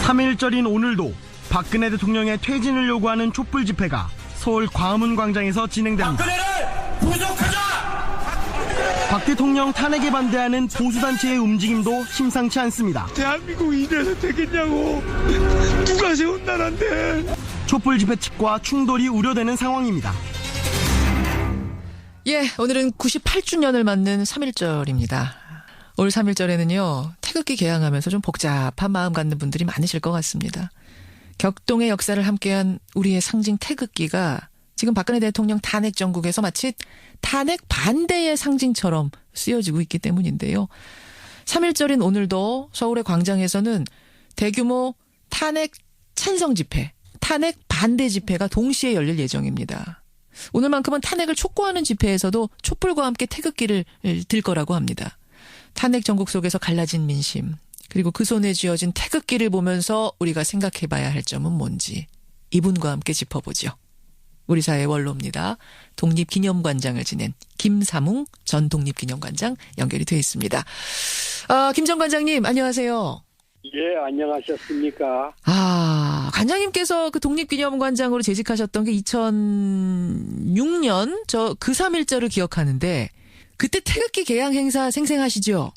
3일절인 오늘도 박근혜 대통령의 퇴진을 요구하는 촛불 집회가 서울 광화문광장에서 진행됩니다. 박근혜를 구속하자! 박 대통령 탄핵에 반대하는 보수단체의 움직임도 심상치 않습니다. 대한민국이 이래서 되겠냐고. 누가 세운 나라인데. 촛불 집회 측과 충돌이 우려되는 상황입니다. 예, 오늘은 98주년을 맞는 3.1절입니다. 올 3.1절에는요, 태극기 개항하면서 좀 복잡한 마음 갖는 분들이 많으실 것 같습니다. 격동의 역사를 함께한 우리의 상징 태극기가 지금 박근혜 대통령 탄핵 정국에서 마치 탄핵 반대의 상징처럼 쓰여지고 있기 때문인데요. 3.1절인 오늘도 서울의 광장에서는 대규모 탄핵 찬성 집회, 탄핵 반대 집회가 동시에 열릴 예정입니다. 오늘만큼은 탄핵을 촉구하는 집회에서도 촛불과 함께 태극기를 들 거라고 합니다. 탄핵 정국 속에서 갈라진 민심, 그리고 그 손에 쥐어진 태극기를 보면서 우리가 생각해봐야 할 점은 뭔지 이분과 함께 짚어보죠. 우리 사회의 원로입니다. 독립기념관장을 지낸 김삼웅 전 독립기념관장 연결이 되어 있습니다. 김 전 관장님 안녕하세요. 예, 안녕하셨습니까? 관장님께서 그 독립기념관장으로 재직하셨던 게 2006년 그 3.1절을 기억하는데 그때 태극기 개항 행사 생생하시죠?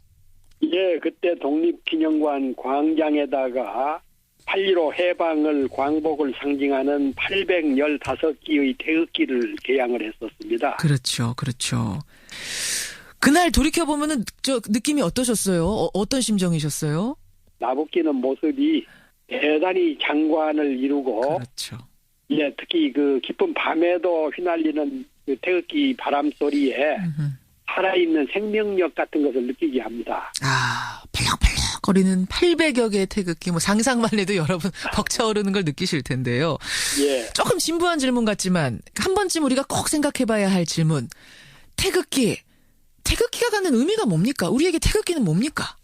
예, 그때 독립기념관 광장에다가 8.15 해방을 광복을 상징하는 815기의 태극기를 개양을 했었습니다. 그렇죠. 그렇죠. 그날 돌이켜보면은 느낌이 어떠셨어요? 어떤 심정이셨어요? 나부끼는 모습이 대단히 장관을 이루고, 그렇죠. 예, 특히 그 깊은 밤에도 휘날리는 그 태극기 바람 소리에 살아있는 생명력 같은 것을 느끼게 합니다. 펄럭펄럭거리는 800여 개의 태극기, 상상만 해도 여러분 벅차오르는 걸 느끼실 텐데요. 예. 조금 진부한 질문 같지만 한 번쯤 우리가 꼭 생각해봐야 할 질문. 태극기가 갖는 의미가 뭡니까? 우리에게 태극기는 뭡니까?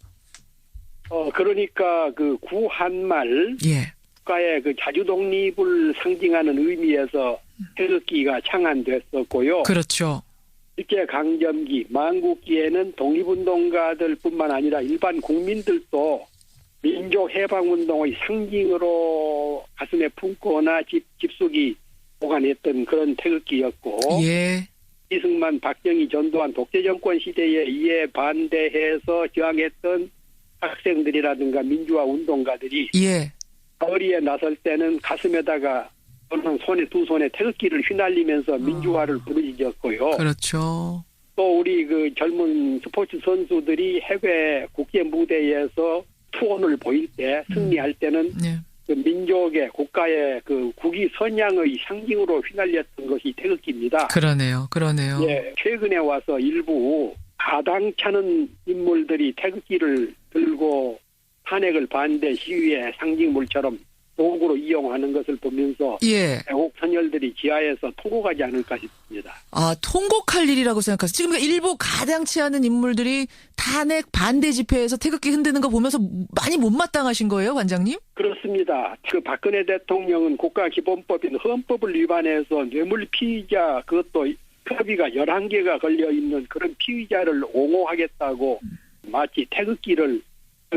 그러니까 그 구한말 예. 국가의 그 자주 독립을 상징하는 의미에서 태극기가 창안됐었고요. 그렇죠. 일제강점기, 만국기에는 독립운동가들뿐만 아니라 일반 국민들도 민족해방운동의 상징으로 가슴에 품거나 집속이 보관했던 그런 태극기였고, 예. 이승만, 박정희 전두환 독재정권 시대에 이에 반대해서 저항했던 학생들이라든가 민주화 운동가들이 예. 거리에 나설 때는 가슴에다가 또는 두 손에 태극기를 휘날리면서 민주화를 부르짖었고요. 그렇죠. 또 우리 그 젊은 스포츠 선수들이 해외 국제 무대에서 투혼을 보일 때, 승리할 때는 네. 그 민족의 국가의 그 국위 선양의 상징으로 휘날렸던 것이 태극기입니다. 그러네요. 예, 최근에 와서 일부 가당찮은 인물들이 태극기를 들고 탄핵을 반대 시위의 상징물처럼 도구로 이용하는 것을 보면서 예. 애국 선열들이 지하에서 통곡하지 않을까 싶습니다. 통곡할 일이라고 생각하세요? 지금 일부 가당치 않은 인물들이 탄핵 반대 집회에서 태극기 흔드는 거 보면서 많이 못마땅하신 거예요, 관장님? 그렇습니다. 그 박근혜 대통령은 국가기본법인 헌법을 위반해서 뇌물 피의자, 그것도 협의가 11개가 걸려있는 그런 피의자를 옹호하겠다고 마치 태극기를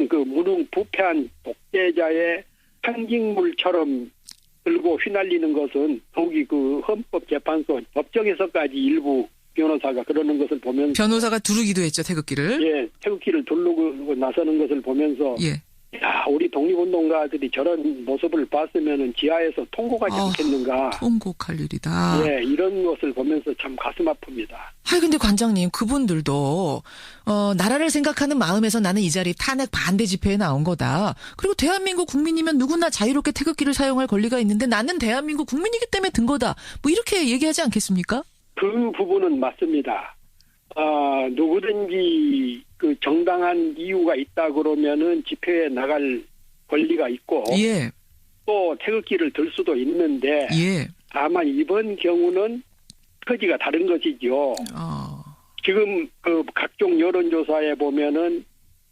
그 무능부패한 독재자의 상징물처럼 들고 휘날리는 것은 더욱이 그 헌법재판소 법정에서까지 일부 변호사가 그러는 것을 보면서, 변호사가 두르기도 했죠, 태극기를. 예, 태극기를 두르고 나서는 것을 보면서 예. 야, 우리 독립운동가들이 저런 모습을 봤으면은 지하에서 통곡하지 않겠는가. 통곡할 일이다. 예, 이런 것을 보면서 참 가슴 아픕니다. 근데 관장님, 그분들도 나라를 생각하는 마음에서 나는 이 자리 탄핵 반대 집회에 나온 거다. 그리고 대한민국 국민이면 누구나 자유롭게 태극기를 사용할 권리가 있는데 나는 대한민국 국민이기 때문에 든 거다. 이렇게 얘기하지 않겠습니까? 그 부분은 맞습니다. 누구든지 그 정당한 이유가 있다 그러면은 집회에 나갈 권리가 있고, 예. 또 태극기를 들 수도 있는데, 예. 다만 이번 경우는 처지가 다른 것이죠. 지금 그 각종 여론조사에 보면은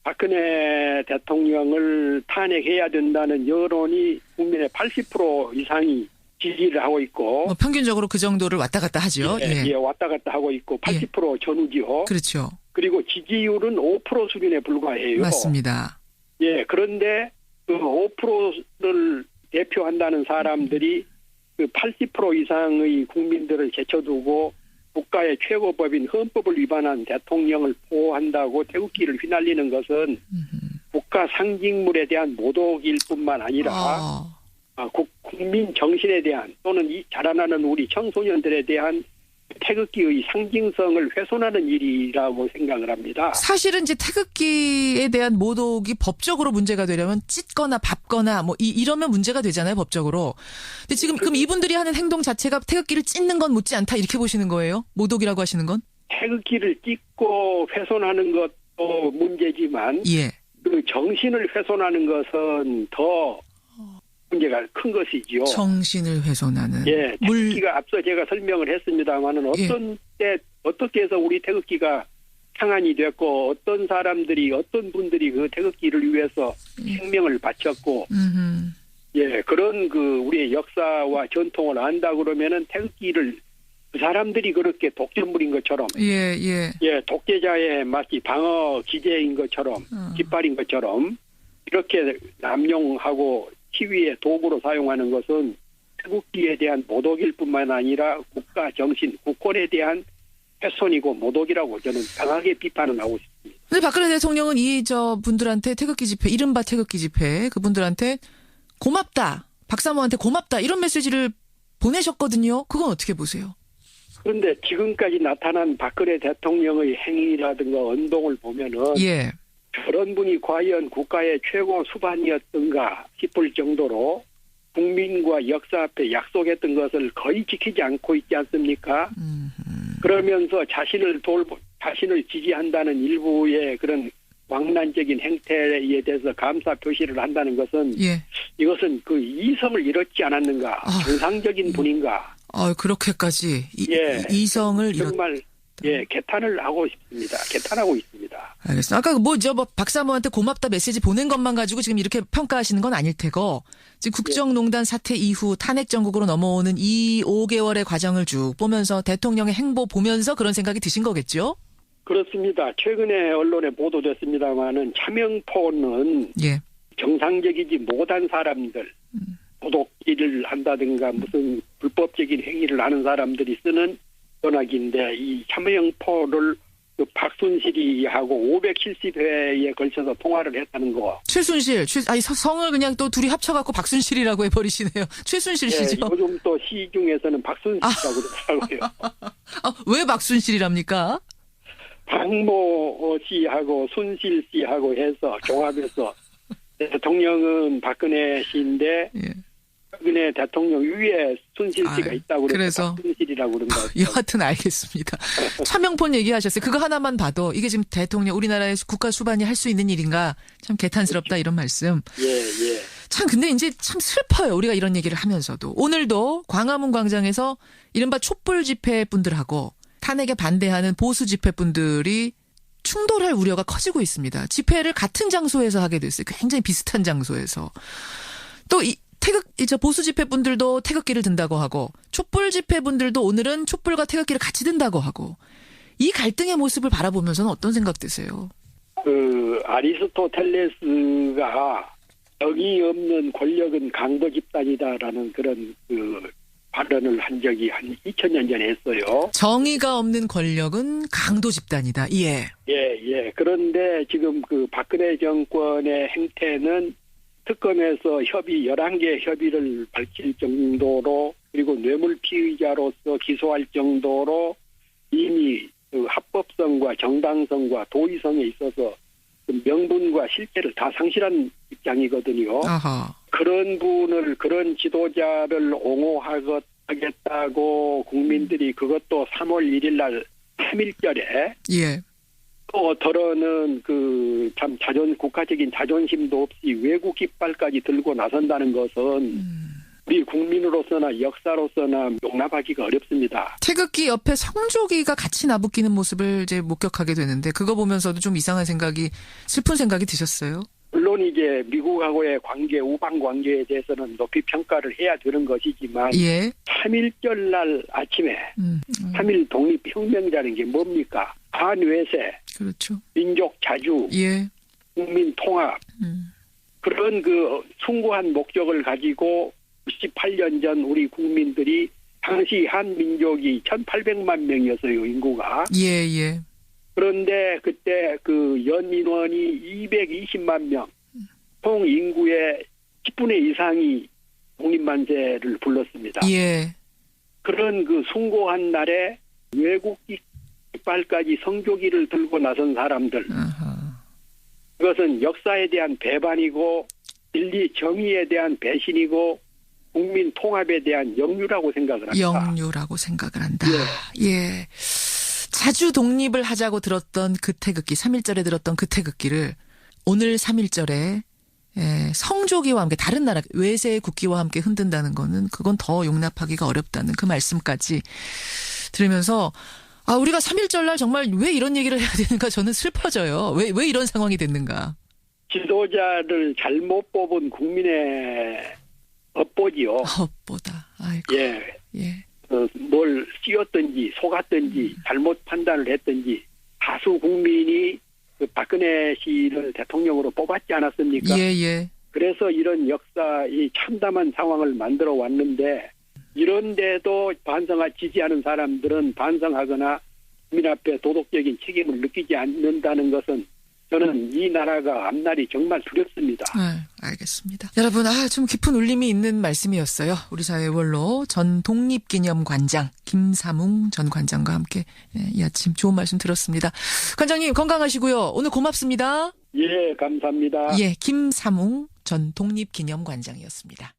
박근혜 대통령을 탄핵해야 된다는 여론이 국민의 80% 이상이 지지를 하고 있고, 평균적으로 그 정도를 왔다 갔다 하죠. 예, 왔다 갔다 하고 있고 80% 전후지요. 그렇죠. 그리고 지지율은 5% 수준에 불과해요. 맞습니다. 예, 그런데 그 5%를 대표한다는 사람들이 그 80% 이상의 국민들을 제쳐두고 국가의 최고법인 헌법을 위반한 대통령을 보호한다고 태극기를 휘날리는 것은 국가 상징물에 대한 모독일 뿐만 아니라 국민 정신에 대한 또는 이 자라나는 우리 청소년들에 대한 태극기의 상징성을 훼손하는 일이라고 생각을 합니다. 사실은 이제 태극기에 대한 모독이 법적으로 문제가 되려면 찢거나 밟거나 뭐 이러면 문제가 되잖아요, 법적으로. 근데 지금 그럼 이분들이 하는 행동 자체가 태극기를 찢는 건 묻지 않다 이렇게 보시는 거예요? 모독이라고 하시는 건? 태극기를 찢고 훼손하는 것도 문제지만 예. 그 정신을 훼손하는 것은 더 문제가 큰 것이지요. 정신을 훼손하는. 예, 태극기가 앞서 제가 설명을 했습니다만은 어떤 때 어떻게 해서 우리 태극기가 상한이 됐고 어떤 사람들이 어떤 분들이 그 태극기를 위해서 생명을 바쳤고 예, 그런 그 우리의 역사와 전통을 안다 그러면은 태극기를 그 사람들이 그렇게 독점물인 것처럼 예, 독재자의 마치 방어 기제인 것처럼 깃발인 것처럼 이렇게 남용하고 시위의 도구로 사용하는 것은 태극기에 대한 모독일 뿐만 아니라 국가 정신, 국권에 대한 훼손이고 모독이라고 저는 강하게 비판을 하고 싶습니다. 근데 박근혜 대통령은 분들한테 태극기 집회, 이른바 태극기 집회, 그분들한테 고맙다, 박사모한테 고맙다 이런 메시지를 보내셨거든요. 그건 어떻게 보세요? 그런데 지금까지 나타난 박근혜 대통령의 행위라든가 언동을 보면은 예. 저런 분이 과연 국가의 최고 수반이었던가 싶을 정도로 국민과 역사 앞에 약속했던 것을 거의 지키지 않고 있지 않습니까? 그러면서 자신을 지지한다는 일부의 그런 왕난적인 행태에 대해서 감사 표시를 한다는 것은 예. 이것은 그 이성을 잃었지 않았는가? 정상적인 분인가? 그렇게까지 예. 이성을 정말 예, 개탄하고 있습니다. 알겠습니다. 아까 박사모한테 고맙다 메시지 보낸 것만 가지고 지금 이렇게 평가하시는 건 아닐 테고 지금 국정농단 사태 이후 탄핵 정국으로 넘어오는 이 5개월의 과정을 쭉 보면서 대통령의 행보 보면서 그런 생각이 드신 거겠죠? 그렇습니다. 최근에 언론에 보도됐습니다마는 차명포는 예. 정상적이지 못한 사람들, 도둑질을 한다든가 무슨 불법적인 행위를 하는 사람들이 쓰는 전화기인데 이 차명포를 그 박순실이 하고 570회에 걸쳐서 통화를 했다는 거. 최순실, 성을 그냥 또 둘이 합쳐갖고 박순실이라고 해버리시네요. 최순실 씨죠. 예, 요즘 또 시 중에서는 박순실이라고 그러더라고요. 왜 박순실이랍니까? 박모 씨하고 순실 씨하고 해서 종합해서 대통령은 박근혜 씨인데 예. 박근혜 대통령 위에 순실 씨가 있다고 그래서 박순실이라고 그런다. 여하튼 알겠습니다. 차명폰 얘기하셨어요. 그거 하나만 봐도 이게 지금 대통령 우리나라의 국가 수반이 할 수 있는 일인가 참 개탄스럽다 이런 말씀. 예. 참 근데 이제 참 슬퍼요. 우리가 이런 얘기를 하면서도. 오늘도 광화문 광장에서 이른바 촛불 집회 분들하고 탄핵에 반대하는 보수 집회 분들이 충돌할 우려가 커지고 있습니다. 집회를 같은 장소에서 하게 됐어요. 굉장히 비슷한 장소에서. 또 보수 집회 분들도 태극기를 든다고 하고 촛불 집회 분들도 오늘은 촛불과 태극기를 같이 든다고 하고 이 갈등의 모습을 바라보면서는 어떤 생각 드세요? 아리스토텔레스가 정의 없는 권력은 강도 집단이다라는 그런 발언을 한 적이 한 2000년 전에 했어요. 정의가 없는 권력은 강도 집단이다. 예. 예. 그런데 지금 그 박근혜 정권의 행태는 특검에서 11개 협의를 밝힐 정도로 그리고 뇌물 피의자로서 기소할 정도로 이미 그 합법성과 정당성과 도의성에 있어서 그 명분과 실체를 다 상실한 입장이거든요. 아하. 그런 지도자를 옹호하겠다고 국민들이 그것도 3월 1일 날 3.1절에 예. 또 더러는 참 국가적인 자존심도 없이 외국 깃발까지 들고 나선다는 것은 우리 국민으로서나 역사로서나 용납하기가 어렵습니다. 태극기 옆에 성조기가 같이 나부끼는 모습을 이제 목격하게 되는데 그거 보면서도 좀 이상한 슬픈 생각이 드셨어요? 물론 이제 미국하고의 우방 관계에 대해서는 높이 평가를 해야 되는 것이지만 예. 3.1절 날 아침에 3.1 독립혁명이라는 게 뭡니까? 반외세, 그렇죠. 민족 자주, 예. 국민 통합, 그런 그 숭고한 목적을 가지고 98년 전 우리 국민들이 당시 한민족이 1,800만 명이었어요, 인구가. 예, 예. 그런데 그때 그 연민원이 220만 명, 총 인구의 10분의 이상이 독립만세를 불렀습니다. 예. 그런 그 숭고한 날에 외국 깃발까지 성조기를 들고 나선 사람들, 그것은 역사에 대한 배반이고 진리 정의에 대한 배신이고 국민 통합에 대한 역류라고 생각을 합니다. 영유라고 생각을 한다. 예. 자주 독립을 하자고 들었던 그 태극기, 3.1절에 들었던 그 태극기를 오늘 3.1절에 성조기와 함께 다른 나라 외세의 국기와 함께 흔든다는 거는 그건 더 용납하기가 어렵다는 그 말씀까지 들으면서 우리가 3.1절 날 정말 왜 이런 얘기를 해야 되는가 저는 슬퍼져요. 왜 이런 상황이 됐는가. 지도자를 잘못 뽑은 국민의 업보지요. 업보다. 아이고. 예. 예. 뭘 씌웠든지 속았든지 잘못 판단을 했든지 다수 국민이 그 박근혜 씨를 대통령으로 뽑았지 않았습니까? 예, 예. 그래서 이런 이 참담한 상황을 만들어 왔는데 이런데도 지지 않은 사람들은 반성하거나 국민 앞에 도덕적인 책임을 느끼지 않는다는 것은 저는 이 나라가 앞날이 정말 두렵습니다. 알겠습니다. 여러분, 좀 깊은 울림이 있는 말씀이었어요. 우리 사회 원로 전 독립기념관장 김삼웅 전 관장과 함께 이 아침 좋은 말씀 들었습니다. 관장님 건강하시고요. 오늘 고맙습니다. 예, 감사합니다. 예, 김삼웅 전 독립기념관장이었습니다.